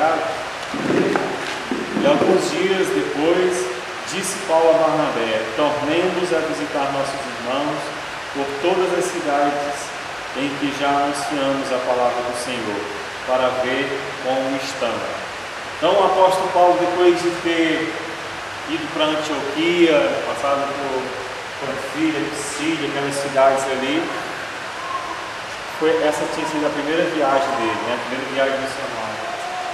cidade. E alguns dias depois, disse Paulo a Barnabé: tornemos a visitar nossos irmãos por todas as cidades em que já anunciamos a palavra do Senhor, para ver como estão. Então o apóstolo Paulo, depois de ter ido para Antioquia, passado por Panfilha, Psídia, aquelas cidades ali, essa tinha sido a primeira viagem dele, né? A primeira viagem missionária.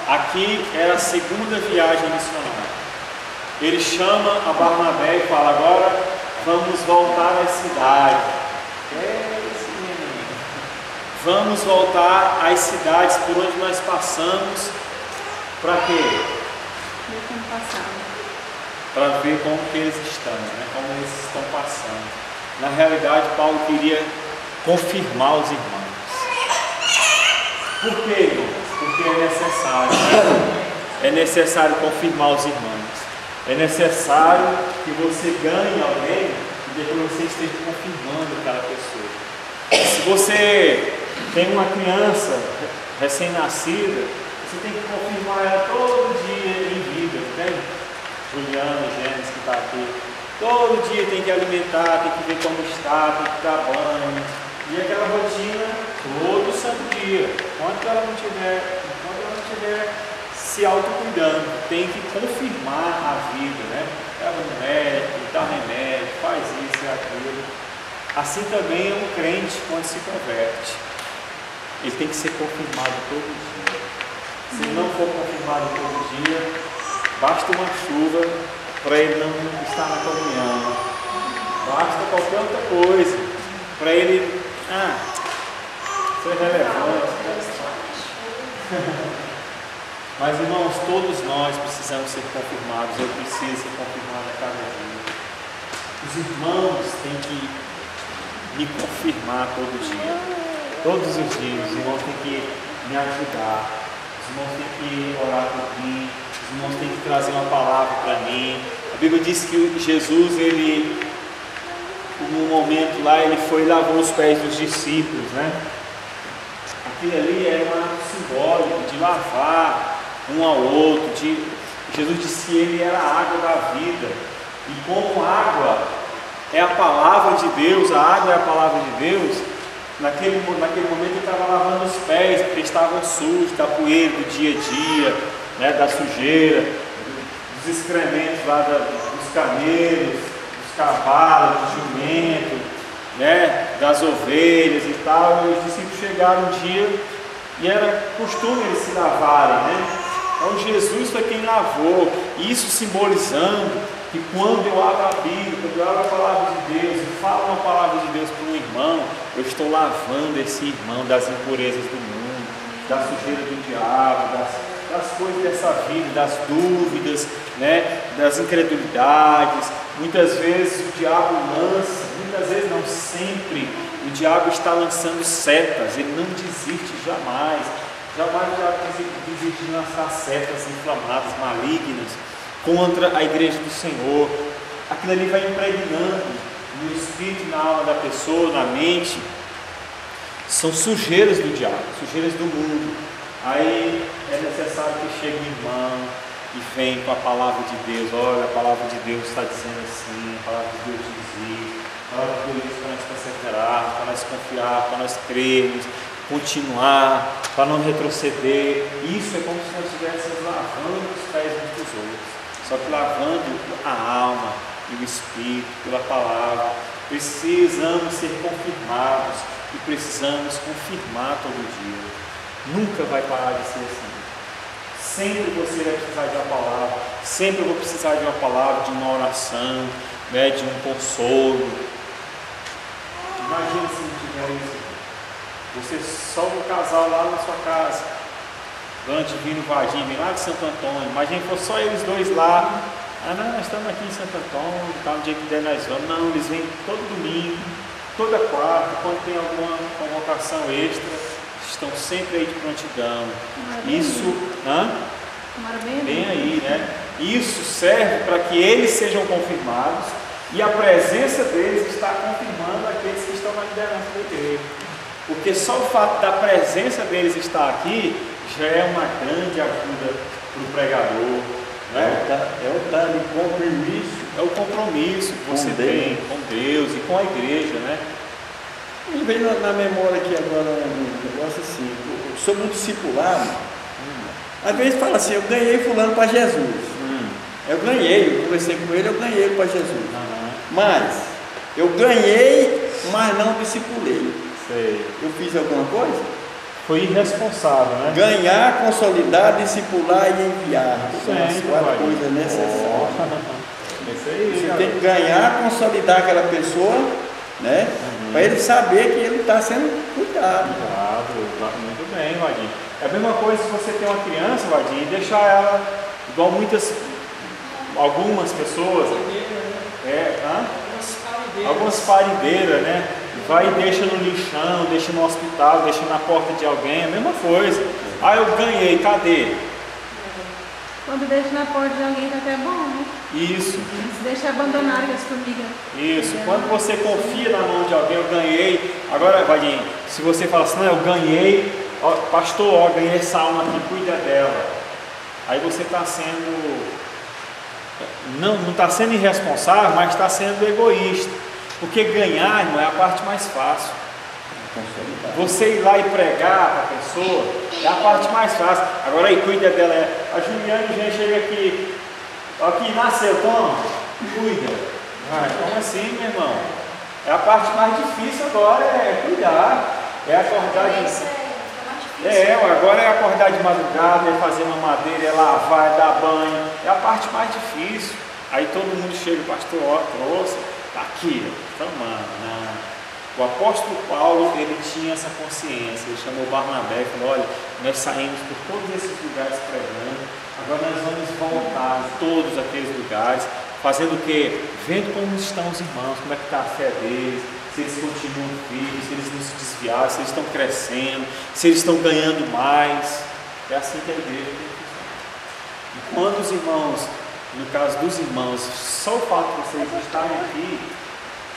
Aqui era a segunda viagem missionária. Ele chama a Barnabé e fala: agora vamos voltar às cidades. Vamos voltar às cidades por onde nós passamos. Para quê? Para ver como que eles estão, né? Como eles estão passando. Na realidade, Paulo queria confirmar os irmãos. Por quê, irmãos? Porque é necessário, né? É necessário confirmar os irmãos. É necessário que você ganhe alguém e depois você esteja confirmando aquela pessoa. Se você tem uma criança recém-nascida, você tem que confirmar ela todo dia em vida, entende? Juliana, Gênesis que está aqui, todo dia tem que alimentar, tem que ver como está, tem que dar banho, e aquela rotina todo santo dia. Enquanto ela não estiver se autocuidando, tem que confirmar a vida, né? Leva no médico, dá remédio, faz isso e aquilo. Assim também é um crente quando se converte. Ele tem que ser confirmado todo dia. Se ele não for confirmado todo dia, basta uma chuva para ele não estar na comunhão. Basta qualquer outra coisa para ele ser relevante. Mas, irmãos, todos nós precisamos ser confirmados. Eu preciso ser confirmado a cada dia. Os irmãos têm que me confirmar todo dia. Todos os dias, os irmãos têm que me ajudar. Os irmãos têm que orar por mim. Os irmãos têm que trazer uma palavra para mim. A Bíblia diz que Jesus, ele, num momento lá, ele foi e lavou os pés dos discípulos, né? Aquilo ali era um ato simbólico de lavar um ao outro. Jesus disse que ele era a água da vida. E como água é a palavra de Deus, a água é a palavra de Deus, naquele momento ele estava lavando os pés, porque estavam sujos da poeira do dia a dia, né, da sujeira, dos excrementos lá dos camelos, dos cavalos, do jumento, né, das ovelhas e tal. E os discípulos chegaram um dia e era costume eles se lavarem, né? Então Jesus foi quem lavou, isso simbolizando que quando eu abro a Bíblia, quando eu abro a palavra de Deus e falo uma palavra de Deus para um irmão, eu estou lavando esse irmão das impurezas do mundo, da sujeira do diabo, das coisas dessa vida, das dúvidas, né, das incredulidades. Muitas vezes o diabo lança, muitas vezes não, sempre, o diabo está lançando setas, ele não desiste jamais. Jamais o diabo desiste de lançar setas inflamadas, malignas, contra a igreja do Senhor. Aquilo ali vai impregnando no espírito, na alma da pessoa, na mente. São sujeiras do diabo, sujeiras do mundo. Aí é necessário que chegue um irmão e venha com a palavra de Deus. Olha, a palavra de Deus está dizendo assim, a palavra de Deus diz isso, a palavra de Deus diz para nós perseverarmos, para nós confiar, para nós crermos, continuar, para não retroceder. Isso é como se nós estivéssemos lavando os pés uns dos outros, só que lavando a alma e o espírito pela palavra. Precisamos ser confirmados e precisamos confirmar todo dia. Nunca vai parar de ser assim. Sempre você vai precisar de uma palavra, sempre eu vou precisar de uma palavra, de uma oração, né, de um consolo. Imagina se não tiver isso. Você só um casal lá na sua casa, durante o Vino Vadim, vem lá de Santo Antônio. Imagina que fosse só eles dois lá. Não, nós estamos aqui em Santo Antônio, tá, um dia que der nós vamos. Não, eles vêm todo domingo, toda quarta, quando tem alguma convocação extra, estão sempre aí de prontidão. Isso, bem aí, né? Isso serve para que eles sejam confirmados e a presença deles está confirmando aqueles que estão na liderança da igreja. Porque só o fato da presença deles estar aqui já é uma grande ajuda para o pregador. Né? É o tal de compromisso. É o compromisso que você tem com Deus e com a igreja, né? Me veio na memória aqui agora um negócio assim, sobre um discipulado. Às vezes fala assim, eu ganhei fulano para Jesus. Eu ganhei, eu conversei com ele, eu ganhei ele para Jesus. Mas eu ganhei, mas não discipulei. Sei. Eu fiz alguma coisa? Foi irresponsável, né? Ganhar, consolidar, discipular e enviar. São as quatro vai. coisas necessárias. Isso aí, Você tem que ganhar, consolidar aquela pessoa, né? Para ele saber que ele está sendo cuidado. Muito bem, Vadinho. É a mesma coisa se você tem uma criança, Vadinho, e deixar ela, igual algumas pessoas, algumas parideiras, né? Vai e deixa no lixão, deixa no hospital, deixa na porta de alguém, a mesma coisa. Ah, eu ganhei, cadê? Quando deixa na porta de alguém tá até bom, né? Isso. Se deixa abandonado as formigas. Isso. Quando você confia na mão de alguém, eu ganhei. Agora, Vadinho, se você fala assim, não, eu ganhei, ó, pastor, ó, ganhei essa alma aqui, cuida dela. Aí você está sendo, não está sendo irresponsável, mas está sendo egoísta. Porque ganhar, irmão, é a parte mais fácil. Você ir lá e pregar para a pessoa é a parte mais fácil. Agora aí, cuida dela. A Juliane já chega aqui. Aqui nasceu, toma, cuida. Como assim, meu irmão? É a parte mais difícil agora, é cuidar. É acordar de. Agora é acordar de madrugada, é fazer uma madeira, é lavar, é dar banho. É a parte mais difícil. Aí todo mundo chega, pastor, ó, trouxe, tá aqui, tomando. O apóstolo Paulo, ele tinha essa consciência, ele chamou Barnabé e falou, olha, nós saímos por todos esses lugares pregando, agora nós vamos voltar em todos aqueles lugares, fazendo o quê? Vendo como estão os irmãos, como é que está a fé deles, se eles continuam firmes, se eles não se desviaram, se eles estão crescendo, se eles estão ganhando mais. É assim que a igreja tem que funcionar. E quando os irmãos, no caso dos irmãos, só o fato de vocês estarem aqui,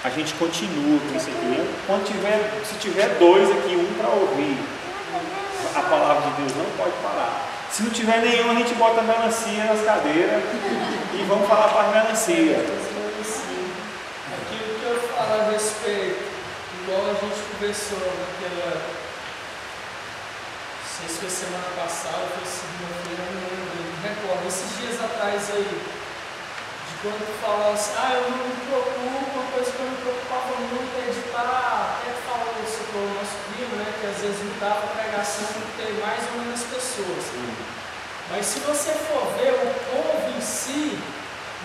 a gente continua com isso aqui. Se tiver dois aqui, um para ouvir a palavra de Deus, não pode parar. Se não tiver nenhum, a gente bota a melancia nas cadeiras e vamos falar para as melancia. Aquilo que eu falo a respeito, igual a gente conversou naquela, não sei se foi semana passada, foi segunda-feira, não me recordo, esses dias atrás aí. Quando tu fala assim, eu não me preocupo, uma coisa que eu me preocupava muito é editar, até falou isso para o nosso primo, né, que às vezes não dava pregação porque tem mais ou menos pessoas. Mas se você for ver, o povo em si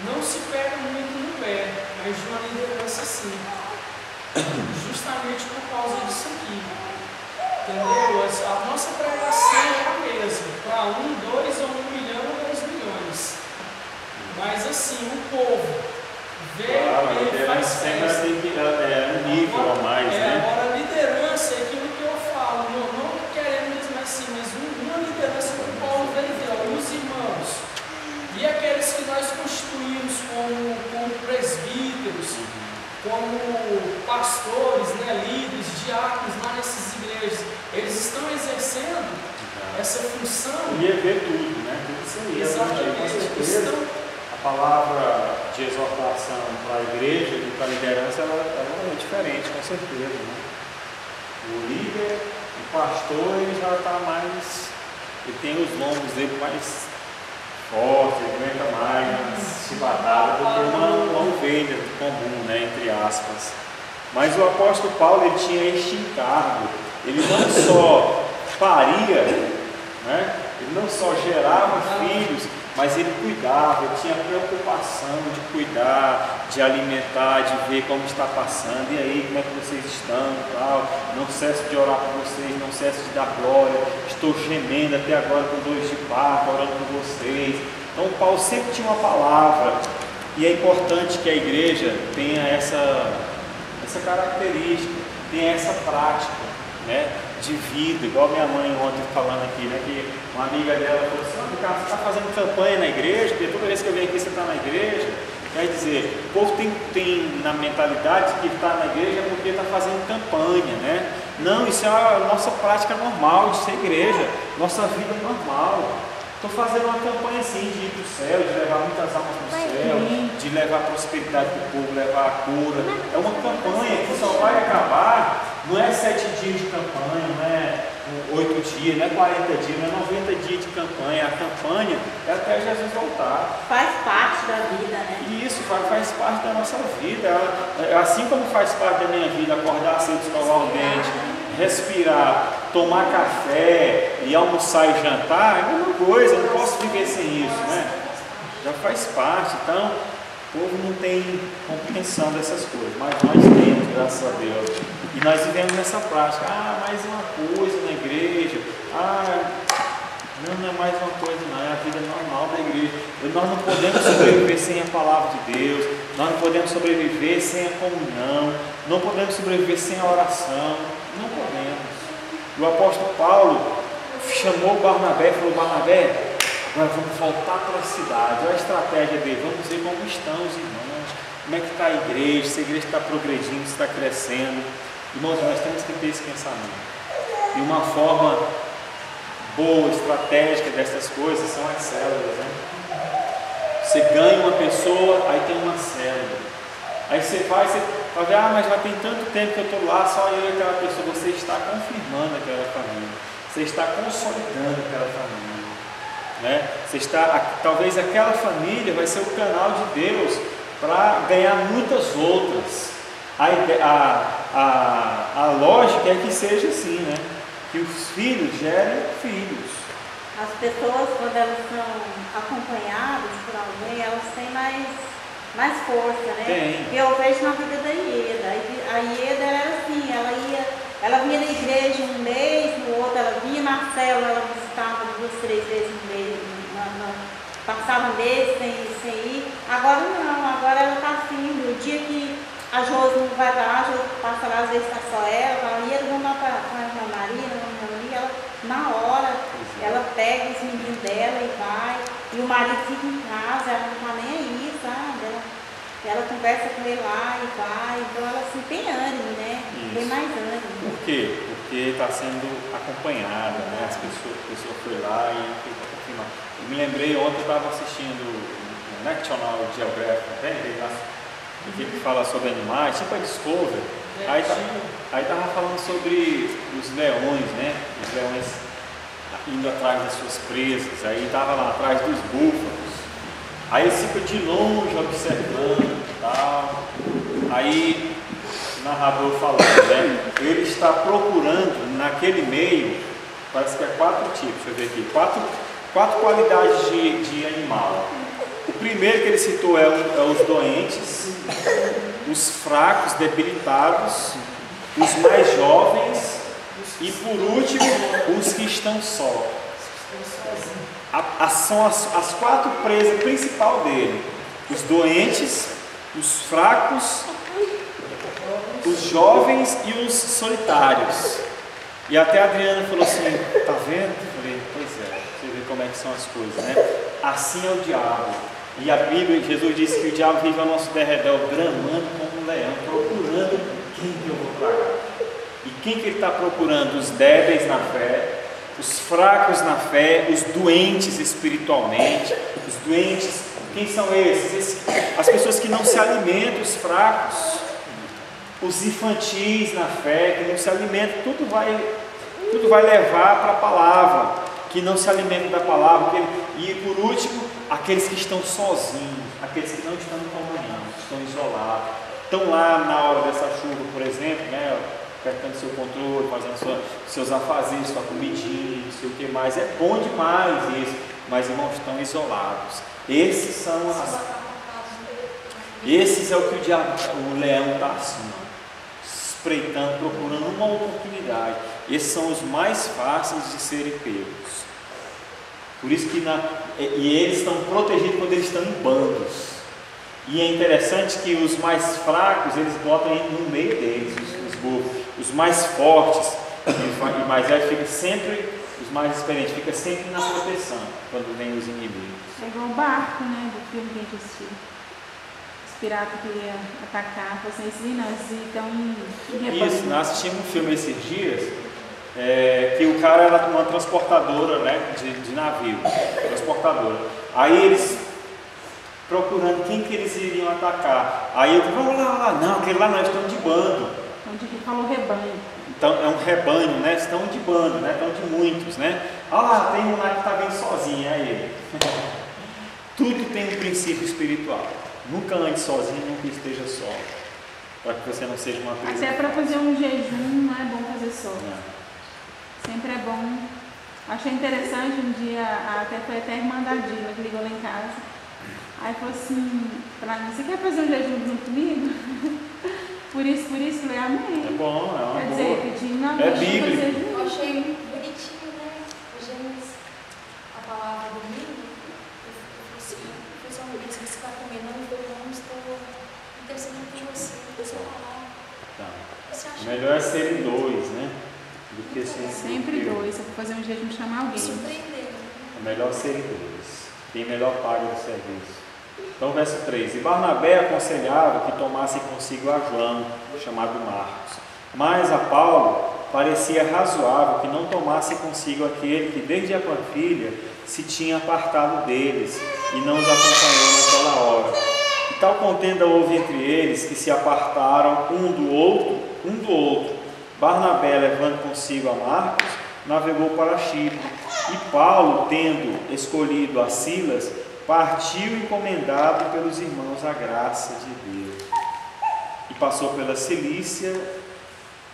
não se pega muito no pé, mas de uma liderança sim. Justamente por causa disso aqui. Entendeu? A nossa pregação é a mesma, para 1, 2 ou 1 milhão ou 2 milhões. Mas assim, o povo vê e faz festa. Tem que um nível a mais, né? Agora a liderança é aquilo que eu falo, não querendo mesmo assim, mas uma liderança que o Paulo veio ver, os irmãos e aqueles que nós constituímos como presbíteros, como pastores, né, líderes, diáconos lá nessas igrejas, eles estão exercendo essa função. E ver tudo, né? Tudo isso aí. Exatamente. A palavra de exortação para a igreja e para a liderança ela é diferente, com certeza. Né? O líder, o pastor, ele já está mais. Ele tem os lombos dele mais fortes, ele aguenta mais chibatada do que uma ovelha comum, né, entre aspas. Mas o apóstolo Paulo ele tinha este encargo. Ele não só paria, né? Ele não só gerava filhos, mas ele cuidava, ele tinha preocupação de cuidar, de alimentar, de ver como está passando, e aí, como é que vocês estão e tal. Não cesso de orar por vocês, não cesso de dar glória, estou gemendo até agora com dores de parto, orando por vocês. Então Paulo sempre tinha uma palavra, e é importante que a igreja tenha essa característica, tenha essa prática, né, de vida, igual minha mãe ontem falando aqui, né, que uma amiga dela falou assim, Ricardo, você está fazendo campanha na igreja, porque toda vez que eu venho aqui você está na igreja. Quer dizer, o povo tem na mentalidade que está na igreja porque está fazendo campanha, né? Não, isso é a nossa prática normal de ser igreja, nossa vida normal. Estou fazendo uma campanha assim de ir para o céu, de levar muitas almas para o céu, de levar prosperidade para o povo, levar a cura. É uma campanha que só vai acabar, não é 7 dias de campanha, não é 8 dias, não é 40 dias, não é 90 dias de campanha. A campanha é até Jesus voltar. Faz parte da vida, né? E isso faz parte da nossa vida. Assim como faz parte da minha vida acordar cedo, escovar o dente, respirar, tomar café e almoçar e jantar, é a mesma coisa, eu não posso viver sem isso, né? Já faz parte, então o povo não tem compreensão dessas coisas, mas nós temos, graças a Deus. E nós vivemos nessa prática, mais uma coisa na igreja, não é mais uma coisa não, é a vida normal da igreja. Nós não podemos sobreviver sem a palavra de Deus, nós não podemos sobreviver sem a comunhão, não podemos sobreviver sem a oração, não podemos. O apóstolo Paulo chamou Barnabé e falou: Barnabé, agora vamos voltar para a cidade. Olha a estratégia dele, vamos ver como estão os irmãos, como é que está a igreja, se a igreja está progredindo, se está crescendo. Irmãos, nós temos que ter esse pensamento. E uma forma boa, estratégica dessas coisas são as células, né? Você ganha uma pessoa, aí tem uma célula. Aí você vai ver, mas já tem tanto tempo que eu estou lá, só eu e aquela pessoa. Você está confirmando aquela família, você está consolidando aquela família, né? Talvez aquela família vai ser o canal de Deus para ganhar muitas outras. A lógica é que seja assim, né? Que os filhos gerem filhos. As pessoas, quando elas são acompanhadas por alguém, elas têm mais força, né? Tem. Eu vejo na vida da Ieda. A Ieda era assim, ela vinha na igreja um mês, no outro ela vinha, Marcelo, ela visitava 2, 3 vezes no mês, passava um mês sem ir. Agora não, agora ela está assim, o dia que a Josi não vai lá, a Josi passa lá, às vezes está só ela, fala: Ieda, vamos lá para a Irmã Maria, ela, na hora, ela pega os meninos dela e vai, e o marido fica em casa, ela não está nem aí, sabe? Ela conversa com ele lá e vai, então ela assim, tem ânimo, né? Isso. Tem mais ânimo. Por quê? Porque está sendo acompanhada, né? A pessoa foi lá e fica confirmando. Eu me lembrei, ontem eu estava assistindo o National Geographic, que fala sobre animais, tipo a Discovery. Aí estava falando sobre os leões, né? Os leões indo atrás das suas presas, aí estava lá atrás dos búfalos. Aí eles ficam de longe observando e tal. Aí o narrador falando, né? Ele está procurando naquele meio, parece que é 4 tipos, deixa eu ver aqui, 4 qualidades de animal. O primeiro que ele citou é os doentes, os fracos, debilitados, os mais jovens e, por último, os que estão só. São as 4 presas principais dele: os doentes, os fracos, os jovens e os solitários. E até a Adriana falou assim: tá vendo? Eu falei: pois é, você vê como é que são as coisas, né? Assim é o diabo. E a Bíblia, Jesus disse que o diabo vive ao nosso derredor, bramando como um leão, procurando quem que eu vou tragar. E quem que ele está procurando? Os débeis na fé, os fracos na fé, os doentes espiritualmente. Os doentes, quem são esses? As pessoas que não se alimentam, os fracos. Os infantis na fé, que não se alimentam, tudo vai levar para a palavra, que não se alimentam da palavra. E por último, aqueles que estão sozinhos, aqueles que não estão em comunhão, estão isolados, estão lá na hora dessa chuva, por exemplo, né, apertando seu controle, fazendo seus afazeres, sua comidinha, não sei o que mais. É bom demais isso, mas irmãos, estão isolados. Esses é o que o leão está assim, espreitando, procurando uma oportunidade. Esses são os mais fáceis de serem pegos. Por isso que eles estão protegidos quando eles estão em bandos. E é interessante que os mais fracos, eles botam no meio deles, os mais fortes, e mais velhos ficam sempre, os mais experientes ficam sempre na proteção quando vem os inimigos. É igual o barco, né? Do filme que a gente assistiu. piratas que iam atacar, falou assim, esses não, esses estão em rebanho. Isso, nós assistimos um filme esses dias, que o cara era uma transportadora, né, de navio, transportadora. Aí eles procurando quem que eles iriam atacar. Aí eu falei, vamos lá, não, aquele lá não, eles estão de bando. Onde ele falou rebanho. Então é um rebanho, né? Estão de bando, né? Estão de muitos, né? Ah lá, tem um lá que está vindo sozinho, é ele. Tudo tem um princípio espiritual. Nunca ande sozinho, nunca esteja só. Para que você não seja uma prisão. Até para fazer um jejum não é bom fazer só. Não. Sempre é bom. Achei interessante um dia, até foi até a irmã da Dina que ligou lá em casa. Aí falou assim, para mim, você quer fazer um jejum junto comigo? Por isso, falei, amém. É bom, é uma Quer boa. dizer, pedindo na É bíblico. Eu achei bonitinho, né? Gênesis, a palavra domingo. Eu falei assim, pessoal, se você está comendo, eu não estou intercedendo por você, por sua palavra. Tá. Você acha Melhor é serem dois, né? Do que ser Sempre dois. Se eu for fazer um jejum, chamar alguém. surpreender? É melhor serem dois. Tem melhor paga do serviço. Então, verso 3: E Barnabé aconselhava que tomasse consigo a João, chamado Marcos. Mas a Paulo parecia razoável que não tomasse consigo aquele que desde a Panfilha se tinha apartado deles e não os acompanhou naquela hora. E tal contenda houve entre eles que se apartaram um do outro. Barnabé, levando consigo a Marcos, navegou para Chipre. E Paulo, tendo escolhido a Silas, partiu encomendado pelos irmãos a graça de Deus. E passou pela Cilícia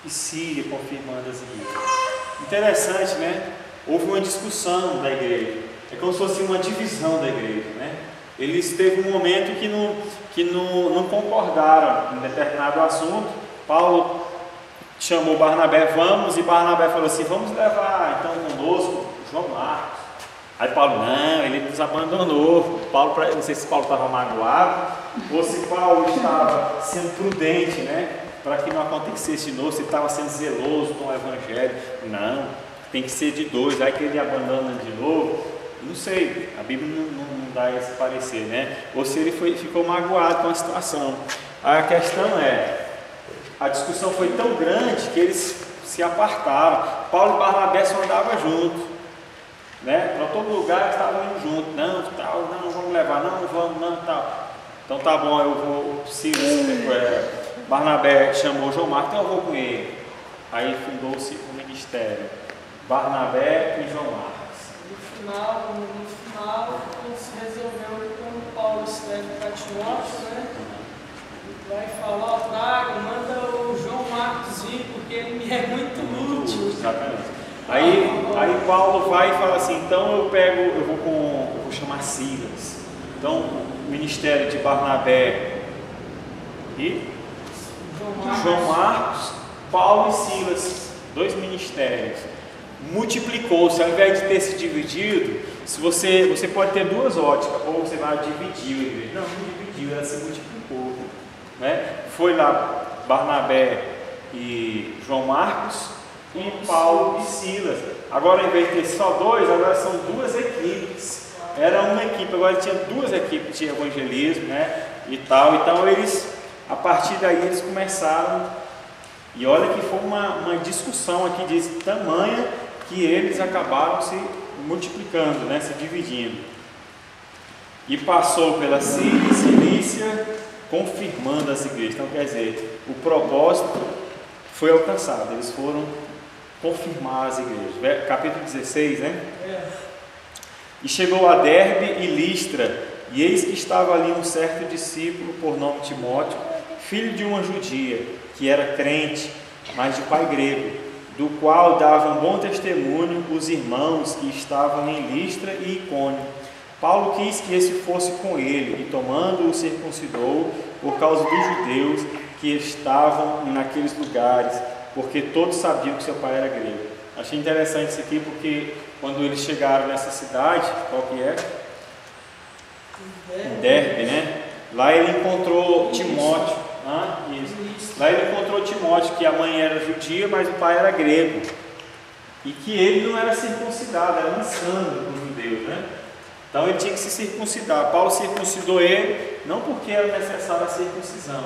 e Síria, confirmando as igrejas. Interessante, né? Houve uma discussão da igreja. É como se fosse uma divisão da igreja, né? Eles teve um momento que não concordaram em determinado assunto. Paulo chamou Barnabé, vamos, e Barnabé falou assim, vamos levar então conosco João Marcos. Aí Paulo, não, ele nos abandonou. Paulo, não sei se Paulo estava magoado ou se Paulo estava sendo prudente, né? Para que não acontecesse de novo, se ele estava sendo zeloso com o evangelho. Não, tem que ser de dois, aí que ele abandona de novo. Não sei, a Bíblia não dá esse parecer, né? Ou se ele ficou magoado com a situação. A questão é, a discussão foi tão grande que eles se apartaram. Paulo e Barnabé só andavam juntos, né? Para todo lugar estavam indo juntos. Não, tal, não vamos levar, não vamos, não, tal. Então tá bom, eu vou. Barnabé chamou João Marcos, então eu vou com ele. Aí fundou-se o ministério. Barnabé e João Marcos. No final, se resolveu quando Paulo escreve para Timóteo, né? Vai falar, ó, traga, manda o João Marcos vir, porque ele me é muito útil. Exatamente. Aí Paulo vai e fala assim, então eu vou chamar Silas. Então o ministério de Barnabé e João Marcos, Paulo e Silas, dois ministérios. Multiplicou-se, ao invés de ter se dividido, se você pode ter duas óticas, ou você vai dividir a igreja. Não dividiu, ela se multiplicou, né? Foi lá Barnabé e João Marcos e Paulo e Silas. Agora, em vez de ter só dois, agora são duas equipes. Era uma equipe, agora tinha duas equipes de evangelismo, né? E tal. Então a partir daí eles começaram. E olha que foi uma discussão aqui de tamanha que eles acabaram se multiplicando, né? Se dividindo. E passou pela Síria e Cilícia, confirmando as igrejas. Então, quer dizer, o propósito foi alcançado. Eles foram confirmar as igrejas. Capítulo 16, né? E chegou a Derbe e Listra, e eis que estava ali um certo discípulo, por nome Timóteo, filho de uma judia, que era crente, mas de pai grego, do qual davam bom testemunho os irmãos que estavam em Listra e Icônio. Paulo quis que esse fosse com ele, e tomando-o circuncidou, por causa dos judeus que estavam naqueles lugares, porque todos sabiam que seu pai era grego. Achei interessante isso aqui, porque quando eles chegaram nessa cidade, qual que é? Derbe, né? Lá ele encontrou Timóteo. Isso. Lá ele encontrou Timóteo, que a mãe era judia, mas o pai era grego. E que ele não era circuncidado, era um escândalo para os judeus, né? Então ele tinha que se circuncidar. Paulo circuncidou ele, não porque era necessária a circuncisão,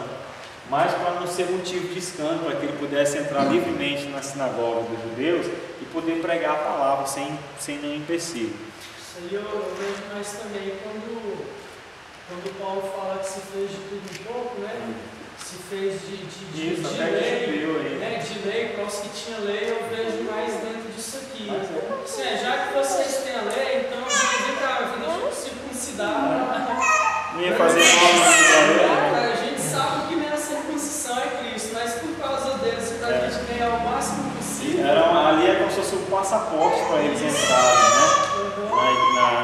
mas para não ser motivo de escândalo, para que ele pudesse entrar livremente na sinagoga dos judeus e poder pregar a palavra sem nenhum empecilho. Isso aí eu vejo mais também quando Paulo fala que se fez de tudo um pouco, né? Se fez de lei, né? De lei, para os que tinham lei, eu vejo mais dentro disso aqui. Já que vocês têm a lei, então vem cá, deixa eu circuncidar. Não ia fazer mal. A gente sabe que nem a circuncisão é Cristo, mas por causa deles, para a gente ganhar o máximo possível. Ali é como se fosse um passaporte para eles entrarem, né?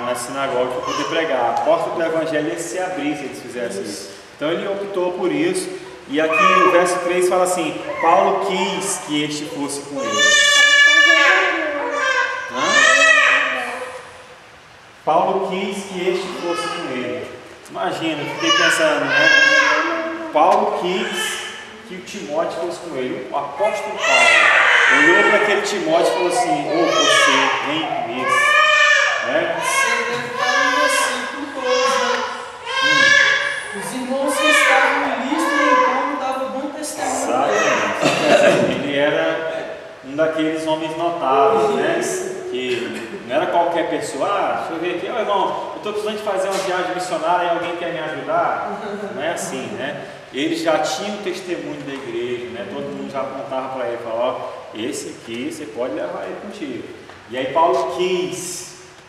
Na sinagoga para poder pregar. A porta do evangelho ia se abrir se eles fizessem isso. Então ele optou por isso. E aqui o verso 3 fala assim: Paulo quis que este fosse com ele. Paulo quis que este fosse com ele. Imagina, eu fiquei pensando, né? Paulo quis que o Timóteo fosse com ele. O apóstolo Paulo olhou para aquele Timóteo e falou assim: você, vem comigo. Né? Você deve estar no versículo 12, né? Os irmãos que estavam em lista no encontro davam bom testemunho. Exatamente. Ele era um daqueles homens notáveis, né? Que não era qualquer pessoa. Deixa eu ver aqui, irmão, eu estou precisando de fazer uma viagem missionária e alguém quer me ajudar? Não é assim, né? Eles já tinham testemunho da igreja, né? Todo mundo já apontava para ele e falava: esse aqui você pode levar ele contigo. E aí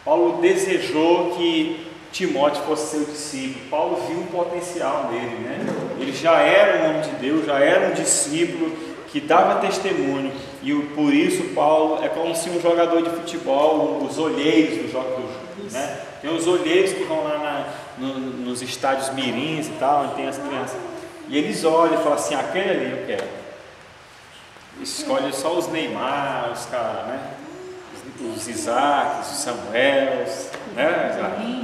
Paulo desejou que Timóteo fosse seu discípulo. Paulo viu um potencial nele, né? Ele já era um homem de Deus, já era um discípulo que dava testemunho, e por isso Paulo é como se um jogador de futebol, os olheiros do jogo, né? Tem os olheiros que vão lá nos estádios mirins e tal, onde tem as crianças, e eles olham e falam assim: aquele ali eu quero. Escolhe só os Neymar, os caras, né? Os Isaacs, os Samuels, né?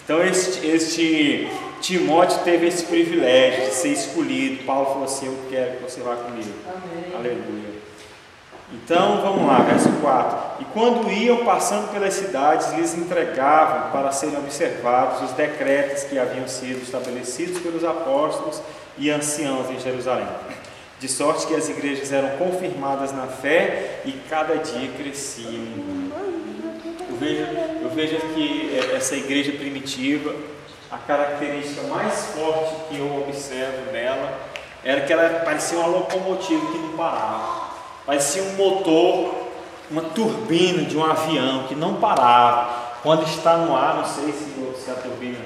Então este Timóteo teve esse privilégio de ser escolhido. Paulo falou assim: eu quero que você vá comigo. Amém. Aleluia. Então vamos lá, verso 4. E quando iam passando pelas cidades, lhes entregavam para serem observados os decretos que haviam sido estabelecidos pelos apóstolos e anciãos em Jerusalém, de sorte que as igrejas eram confirmadas na fé e cada dia cresciam. Eu vejo que essa igreja primitiva, a característica mais forte que eu observo nela era que ela parecia uma locomotiva que não parava, parecia um motor, uma turbina de um avião que não parava. Quando está no ar, não sei se a turbina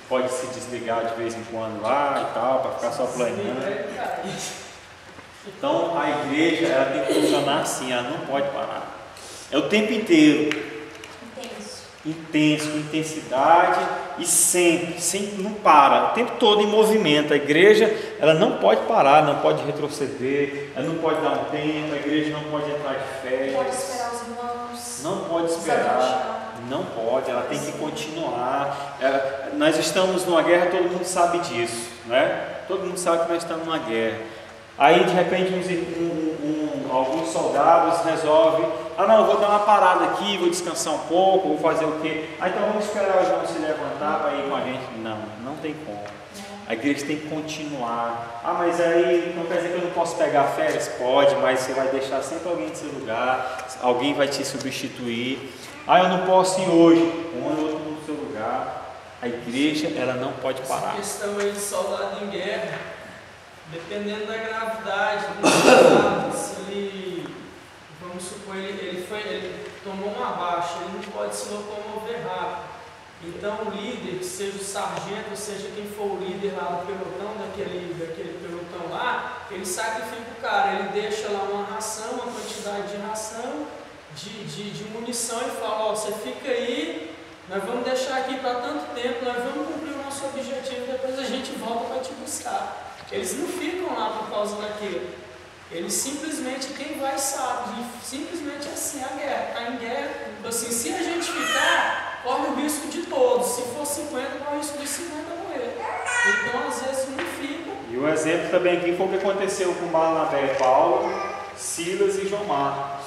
pode se desligar de vez em quando lá e tal, para ficar só planejando. Então a igreja, ela tem que funcionar assim, ela não pode parar. É o tempo inteiro. Intenso, com intensidade e sempre não para, o tempo todo em movimento. A igreja, ela não pode parar, não pode retroceder, ela não pode dar um tempo, a igreja não pode entrar de férias. Não pode esperar os irmãos. Não pode esperar, não pode, ela tem que continuar. Nós estamos numa guerra, todo mundo sabe disso, né? Todo mundo sabe que nós estamos numa guerra. Aí de repente alguns soldados resolvem: não, eu vou dar uma parada aqui, vou descansar um pouco, vou fazer o quê? Então vamos esperar o irmão se levantar para ir com a gente. Não tem como. A igreja tem que continuar. Mas aí não quer dizer que eu não posso pegar férias? Pode, mas você vai deixar sempre alguém no seu lugar, alguém vai te substituir. Eu não posso ir hoje, outro no seu lugar. A igreja, ela não pode parar. Essa questão aí de soldado em guerra, dependendo da gravidade do soldado, se ele, vamos supor, ele tomou uma baixa, ele não pode se locomover rápido. Então o líder, seja o sargento, seja quem for o líder lá do pelotão, daquele pelotão lá, ele sacrifica o cara, ele deixa lá uma ração, uma quantidade de ração, de munição, e fala: você fica aí, nós vamos deixar aqui para tanto tempo, nós vamos cumprir o nosso objetivo, depois a gente volta para te buscar. Eles não ficam lá por causa daquilo. Eles simplesmente, quem vai sabe, simplesmente assim, a guerra, está em guerra. Então assim, se a gente ficar, corre o risco de todos. Se for 50, corre o risco de 50 morrer. Então às vezes não fica. E o exemplo também aqui foi o que aconteceu com Barnabé, Paulo, Silas e João Marcos.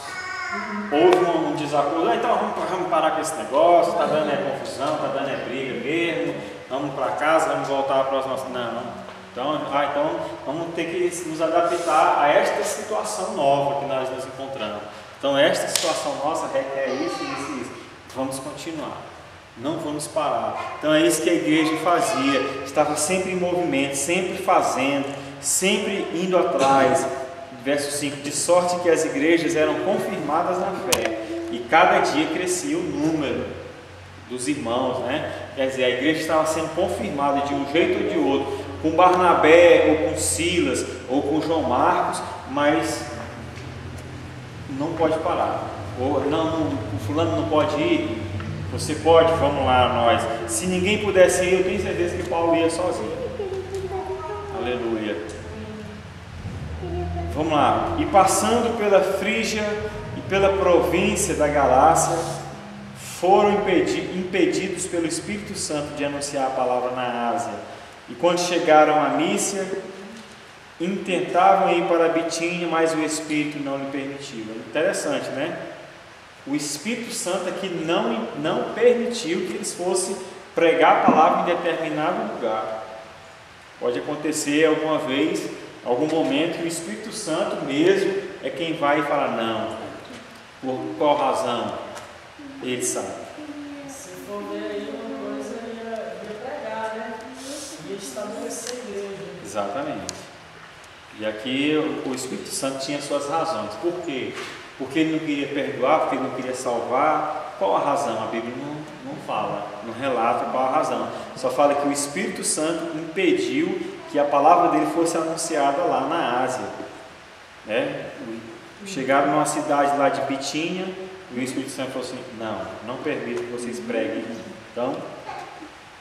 houve um desacordo, então vamos parar com esse negócio, está dando confusão, está dando briga mesmo, vamos para casa, vamos voltar para as nossas... Não. Então vamos ter que nos adaptar a esta situação nova que nós nos encontramos. Então esta situação nossa requer isso. Vamos continuar, não vamos parar. Então é isso que a igreja fazia, estava sempre em movimento, sempre fazendo, sempre indo atrás. Verso 5, de sorte que as igrejas eram confirmadas na fé e cada dia crescia o número dos irmãos, né? Quer dizer, a igreja estava sendo confirmada de um jeito ou de outro, com Barnabé, ou com Silas, ou com João Marcos, mas não pode parar. Ou não, o fulano não pode ir, você pode, vamos lá nós. Se ninguém pudesse ir, eu tenho certeza que Paulo ia sozinho. Aleluia. Vamos lá. E passando pela Frígia e pela província da Galácia, foram impedidos pelo Espírito Santo de anunciar a palavra na Ásia. E quando chegaram a Mísia, intentavam ir para a Bitínia, mas o Espírito não lhe permitiu. Interessante, né? O Espírito Santo aqui não permitiu que eles fossem pregar a palavra em determinado lugar. Pode acontecer alguma vez, algum momento, que o Espírito Santo mesmo é quem vai falar não. Por qual razão? Ele sabe. Se for ver aí uma coisa, ia pregar, né? Ia estabelecer a igreja. Exatamente. E aqui o Espírito Santo tinha suas razões. Por quê? Porque ele não queria perdoar, porque ele não queria salvar. Qual a razão? A Bíblia não fala, não relata qual a razão. Só fala que o Espírito Santo impediu que a palavra dele fosse anunciada lá na Ásia, né? Chegaram numa cidade lá de Bitínia e o Espírito Santo falou assim: não permito que vocês preguem. Então,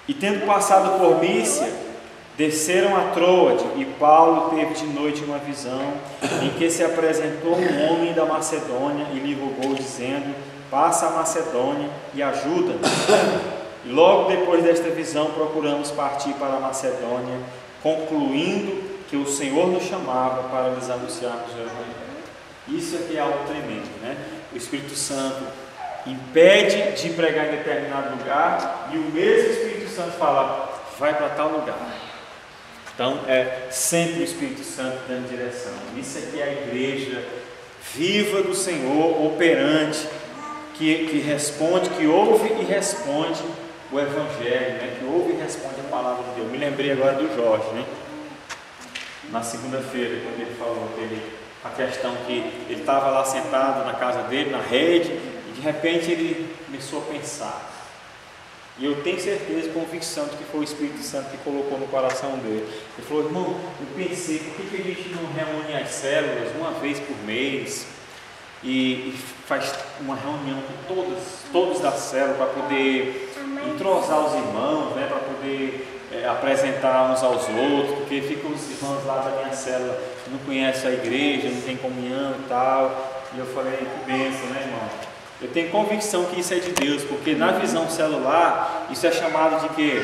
e tendo passado por Mísia, desceram a Troade, e Paulo teve de noite uma visão em que se apresentou um homem da Macedônia e lhe rogou, dizendo: passa a Macedônia e ajuda-nos. E logo depois desta visão procuramos partir para a Macedônia, concluindo que o Senhor nos chamava para lhes anunciarmos o Evangelho. Isso aqui é algo tremendo, né? O Espírito Santo impede de pregar em determinado lugar e o mesmo Espírito Santo fala: vai para tal lugar. Então é sempre o Espírito Santo dando direção. Isso aqui é a igreja viva do Senhor, operante, que responde, que ouve e responde o Evangelho, né? Que ouve e responde a palavra de Deus. Me lembrei agora do Jorge, né? Na segunda-feira, quando ele falou a questão que ele estava lá sentado na casa dele, na rede, e de repente ele começou a pensar. E eu tenho certeza e convicção de que foi o Espírito Santo que colocou no coração dele. Ele falou: irmão, eu pensei, por que a gente não reúne as células uma vez por mês e faz uma reunião com todos da célula para poder entrosar os irmãos, né, para poder apresentar uns aos outros, porque ficam os irmãos lá da minha célula, não conhecem a igreja, não tem comunhão e tal. E eu falei: que bênção, né, irmão? Eu tenho convicção que isso é de Deus, porque na visão celular, isso é chamado de quê?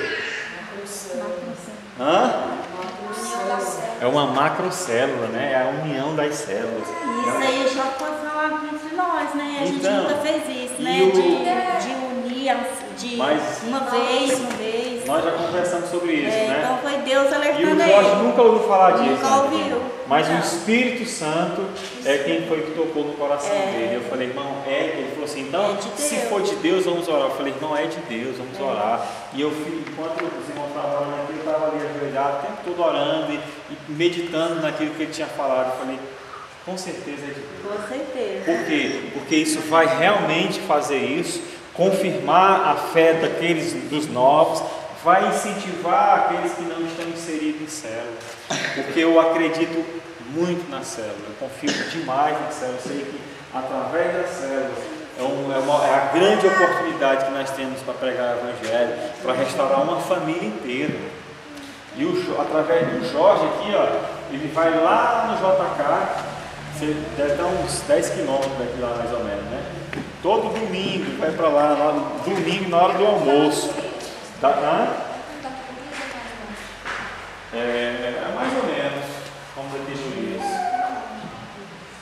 É uma macrocélula, né? É a união das células. Isso aí já pode falar aqui entre nós, né? A gente Então, nunca fez isso, né? De unir, uma vez. Nós já conversamos sobre isso, né? Então foi Deus alertando ele. E o ele. Jorge nunca ouviu falar disso. Nunca ouviu. Mas o Espírito Santo é quem foi que tocou no coração dele. Eu falei: irmão, ele falou assim: então, se for de Deus, vamos orar. Eu falei: irmão, é de Deus, vamos orar. E eu fui, enquanto os irmãos estavam orando aqui, eu estava ali ajoelhado, o tempo todo orando e meditando naquilo que ele tinha falado. Eu falei: com certeza é de Deus. Com certeza. Por quê? Porque isso vai realmente fazer isso, confirmar a fé dos novos, vai incentivar aqueles que não estão inseridos em célula, porque eu acredito muito na célula, eu confio demais na célula. Eu sei que através das células é a grande oportunidade que nós temos para pregar o Evangelho, para restaurar uma família inteira. E através do Jorge aqui, ó, ele vai lá no JK, deve dar uns 10 quilômetros daqui lá mais ou menos, né? Todo domingo vai para lá, domingo na hora do almoço. É mais ou menos como daqui de Urias.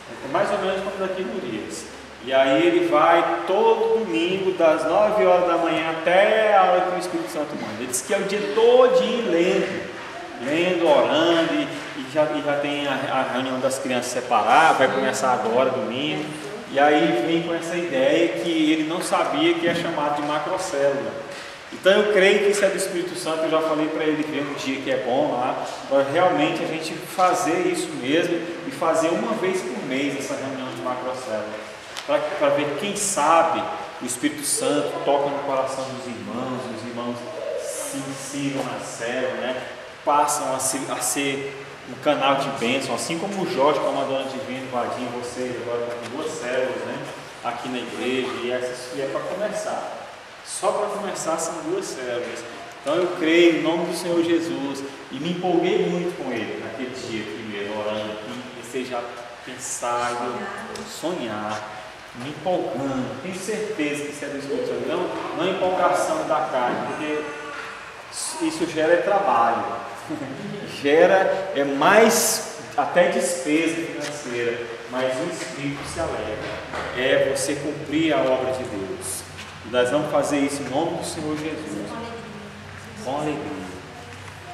É mais ou menos como daqui de Urias. E aí ele vai todo domingo, das 9 horas da manhã até a hora que o Espírito Santo manda. Ele diz que é o dia todinho lendo, orando, e já tem a reunião das crianças separadas, vai começar agora, domingo. E aí vem com essa ideia que ele não sabia que é chamado de macrocélula. Então eu creio que isso é do Espírito Santo. Eu já falei para ele ver um dia que é bom lá, para realmente a gente fazer isso mesmo e fazer uma vez por mês essa reunião de macrocélula, para ver, quem sabe o Espírito Santo toca no coração dos irmãos, os irmãos se ensinam na célula, né? Passam a ser um canal de bênção, assim como o Jorge, como a dona Divina, Vadim, vocês agora estão com 2 células, né? Aqui na igreja, e é para começar. Só para começar são 2 células. Então eu creio em nome do Senhor Jesus, e me empolguei muito com ele naquele dia aqui mesmo, orando aqui, comecei já a pensar, sonhar, me empolgando. Tenho certeza que isso é do Espírito Santo, não empolgação da carne, porque isso gera trabalho, gera mais até despesa financeira, mas o Espírito se alegra, é você cumprir a obra de Deus. E nós vamos fazer isso em nome do Senhor Jesus, com alegria.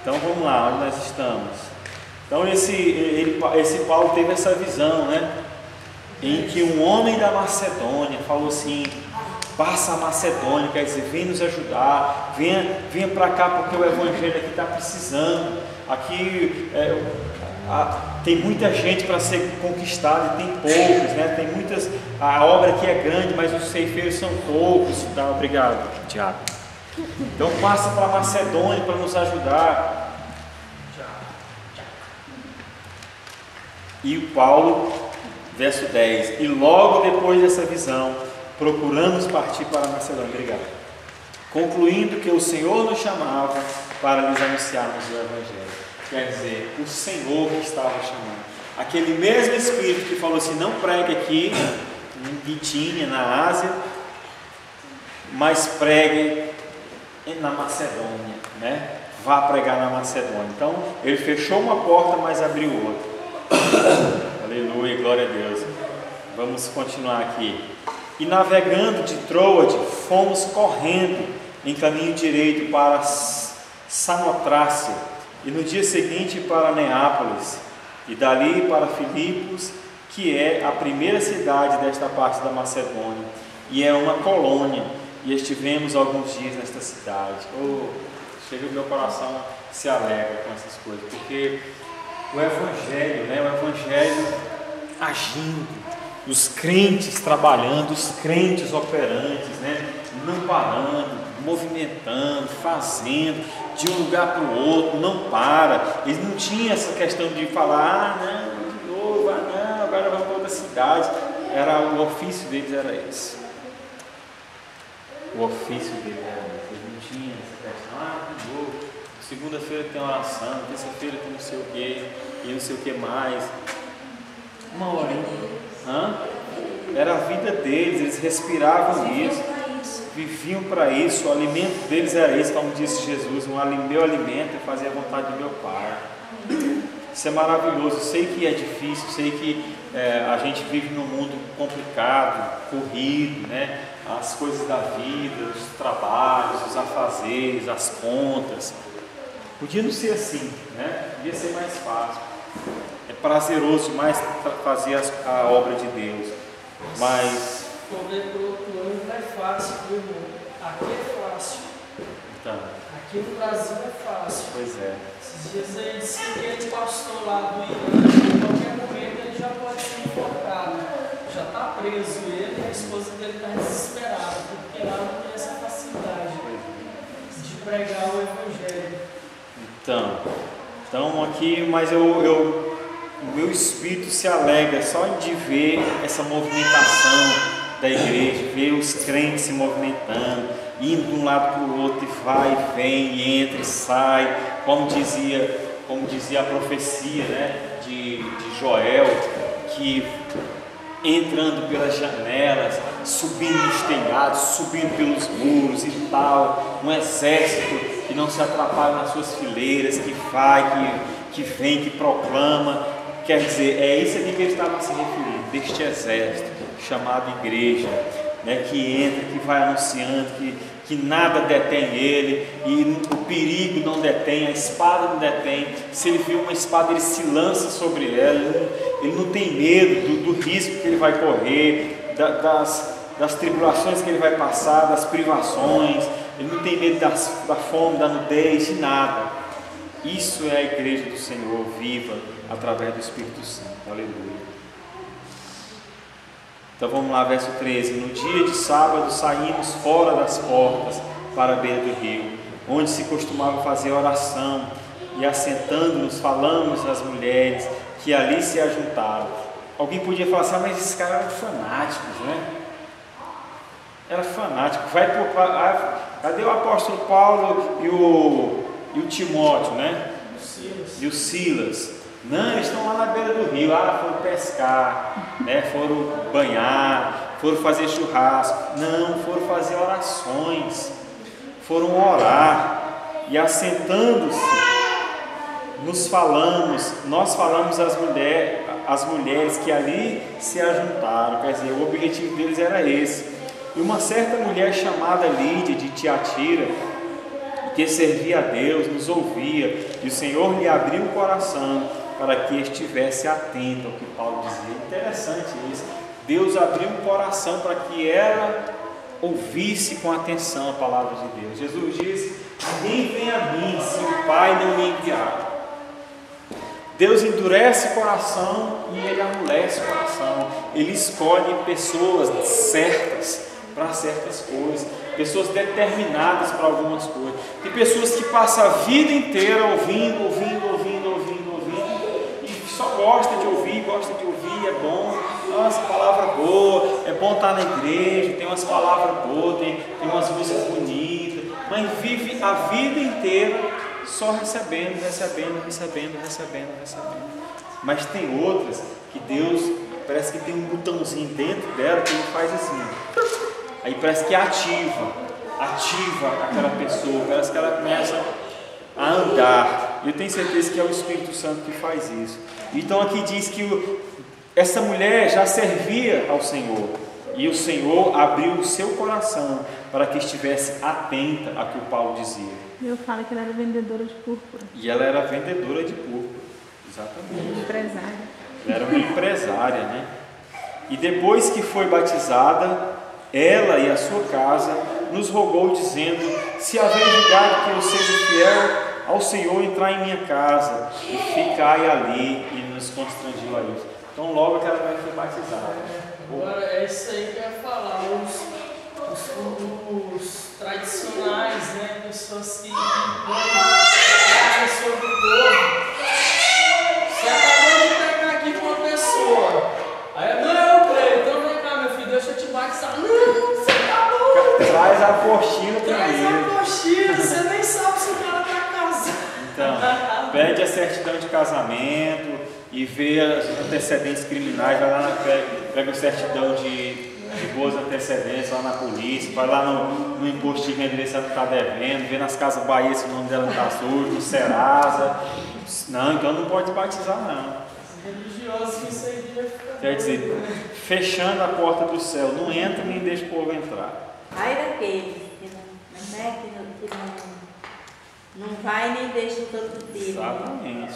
Então vamos lá, onde nós estamos? Então esse Paulo teve essa visão, né? Em que um homem da Macedônia falou assim: passa a Macedônia, quer dizer, vem nos ajudar, venha para cá, porque o Evangelho aqui está precisando. Aqui tem muita gente para ser conquistada e tem poucos, né? Tem muitas, a obra aqui é grande, mas os ceifeiros são poucos. Tá, obrigado, Tiago. Então passa para a Macedônia para nos ajudar. E o Paulo, verso 10: e logo depois dessa visão, procuramos partir para a Macedônia. Obrigado. Concluindo que o Senhor nos chamava para lhes anunciarmos o Evangelho. Quer dizer, o Senhor que estava chamando. Aquele mesmo Espírito que falou assim: não pregue aqui em Bitínia, na Ásia, mas pregue na Macedônia, né? Vá pregar na Macedônia. Então, ele fechou uma porta, mas abriu outra. Aleluia, glória a Deus. Vamos continuar aqui. E navegando de Troade, fomos correndo em caminho direito para Samotrácia, e no dia seguinte para Neápolis, e dali para Filipos, que é a primeira cidade desta parte da Macedônia, e é uma colônia, e estivemos alguns dias nesta cidade. Chega o meu coração, se alegra com essas coisas, porque o Evangelho, né? O Evangelho agindo, os crentes trabalhando, os crentes operantes, né? Não parando, movimentando, fazendo, de um lugar para o outro, não para. Eles não tinham essa questão de falar: não, de novo, não, agora vamos para outra cidade. O ofício deles era esse. O ofício deles era esse. Eles não tinham essa questão: de novo, segunda-feira tem oração, terça-feira tem não sei o quê, e não sei o que mais. Uma horinha. Era a vida deles, eles respiravam isso, viviam para isso, o alimento deles era esse, como disse Jesus: meu alimento é fazer a vontade do meu Pai. Isso é maravilhoso. Eu sei que é difícil, sei que a gente vive num mundo complicado, corrido, né? As coisas da vida, os trabalhos, os afazeres, as contas. Podia não ser assim, né? Podia ser mais fácil. É prazeroso demais fazer a obra de Deus, mas correr para o outro ano não é fácil, viu, irmão? Aqui é fácil. Então, aqui no Brasil é fácil. Pois é. Esses dias aí disse que aquele pastor lá do Irã, em qualquer momento ele já pode ser enforcado. Já está preso ele, e a esposa dele está desesperada, porque lá não tem essa facilidade de pregar o Evangelho. Então aqui, mas o meu espírito se alegra só de ver essa movimentação da igreja, ver os crentes se movimentando, indo de um lado para o outro, e vai e vem, e entra e sai, como dizia a profecia, né, de Joel, que entrando pelas janelas, subindo nos telhados, subindo pelos muros e tal, um exército que não se atrapalha nas suas fileiras, que vai, que vem, que proclama. Quer dizer, é isso aqui que ele estava se referindo, deste exército chamado igreja, né, que entra, que vai anunciando, que nada detém ele, e o perigo não detém, a espada não detém. Se ele vê uma espada, ele se lança sobre ela, ele não tem medo do risco que ele vai correr, das tribulações que ele vai passar, das privações, ele não tem medo da fome, da nudez, de nada. Isso é a igreja do Senhor, viva através do Espírito Santo. Aleluia. Então vamos lá, verso 13. No dia de sábado saímos fora das portas para a beira do rio, onde se costumava fazer oração, e assentando-nos falamos às mulheres que ali se ajuntaram. Alguém podia falar assim, mas esses caras eram fanáticos, né? Era fanático. Cadê o apóstolo Paulo e o Timóteo, né? E o Silas? Não, eles estão lá na beira do rio, foram pescar, né? Foram banhar, foram fazer churrasco. Não, foram fazer orações, foram orar, e assentando-se, nós falamos às mulheres que ali se ajuntaram. Quer dizer, o objetivo deles era esse. E uma certa mulher chamada Lídia de Tiatira, que servia a Deus, nos ouvia, e o Senhor lhe abriu o coração para que estivesse atento ao que Paulo dizia. Interessante isso. Deus abriu o coração para que ela ouvisse com atenção a palavra de Deus. Jesus disse: ninguém vem a mim se o Pai não me enviar. Deus endurece o coração e Ele amolece o coração. Ele escolhe pessoas certas para certas coisas, pessoas determinadas para algumas coisas. Tem pessoas que passam a vida inteira ouvindo, e só gosta de ouvir, é bom. Nossa, palavra boa, é bom estar na igreja, tem umas palavras boas, tem umas músicas bonitas, mas vive a vida inteira só recebendo. Mas tem outras que Deus parece que tem um botãozinho dentro dela que ele faz assim, aí parece que ativa aquela pessoa, parece que ela começa a andar. Eu tenho certeza que é o Espírito Santo que faz isso. Então aqui diz que essa mulher já servia ao Senhor, e o Senhor abriu o seu coração para que estivesse atenta a que o Paulo dizia. Eu falo que ela era vendedora de púrpura. E ela era vendedora de púrpura, exatamente. Empresária. Ela era uma empresária, né? E depois que foi batizada, ela e a sua casa nos rogou, dizendo: se haver lugar que eu seja fiel ao Senhor, entrar em minha casa e ficai ali, e nos constrangiu a isso. Então logo que ela vai ser batizada. Agora é isso aí que eu ia falar, os tradicionais, né? Pessoas que falam sobre o povo. Você acabou de pegar aqui com uma pessoa, aí eu creio, então vem cá, meu filho, deixa eu te batizar. Não, você tá louco. Traz a apostila Traz primeiro. a apostila, você nem sabe se o cara tá casado. Então, pede a certidão de casamento e vê os antecedentes criminais, vai lá, pega a certidão de boas antecedentes lá na polícia, vai lá no imposto de renda, se ela está devendo, vê nas Casas Bahia se o nome dela está sujo, no Serasa. Não, então não pode batizar não. Religioso que isso aí devia ficar. Quer dizer, fechando a porta do céu, não entra nem deixa o povo entrar. Ai daqueles que não vai nem deixa os outros ir. Exatamente.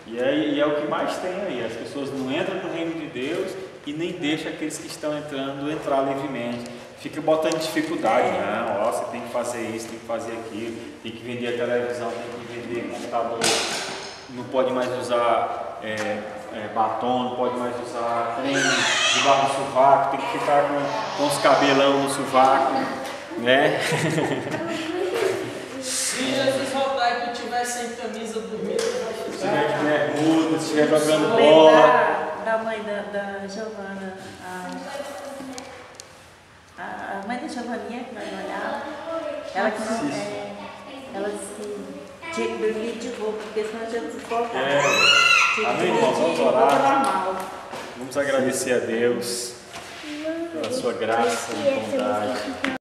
E é o que mais tem aí. As pessoas não entram no reino de Deus e nem deixam aqueles que estão entrando entrar livremente. Fica botando dificuldade, não, você tem que fazer isso, tem que fazer aquilo, tem que vender a televisão, tem que vender computador, não pode mais usar batom, não pode mais usar creme debaixo do sovaco, tem que ficar com os cabelão no sovaco, né? Se Jesus voltar e tu estiver sem camisa dormindo, Se estiver de bermuda, se estiver jogando bola. Da mãe da Giovana, a mãe da Giovaninha que vai olhar, ela disse que tinha que dormir de roupa, porque senão Jesus voltar. Amém, irmãos, vamos orar. Vamos agradecer a Deus pela sua graça e bondade.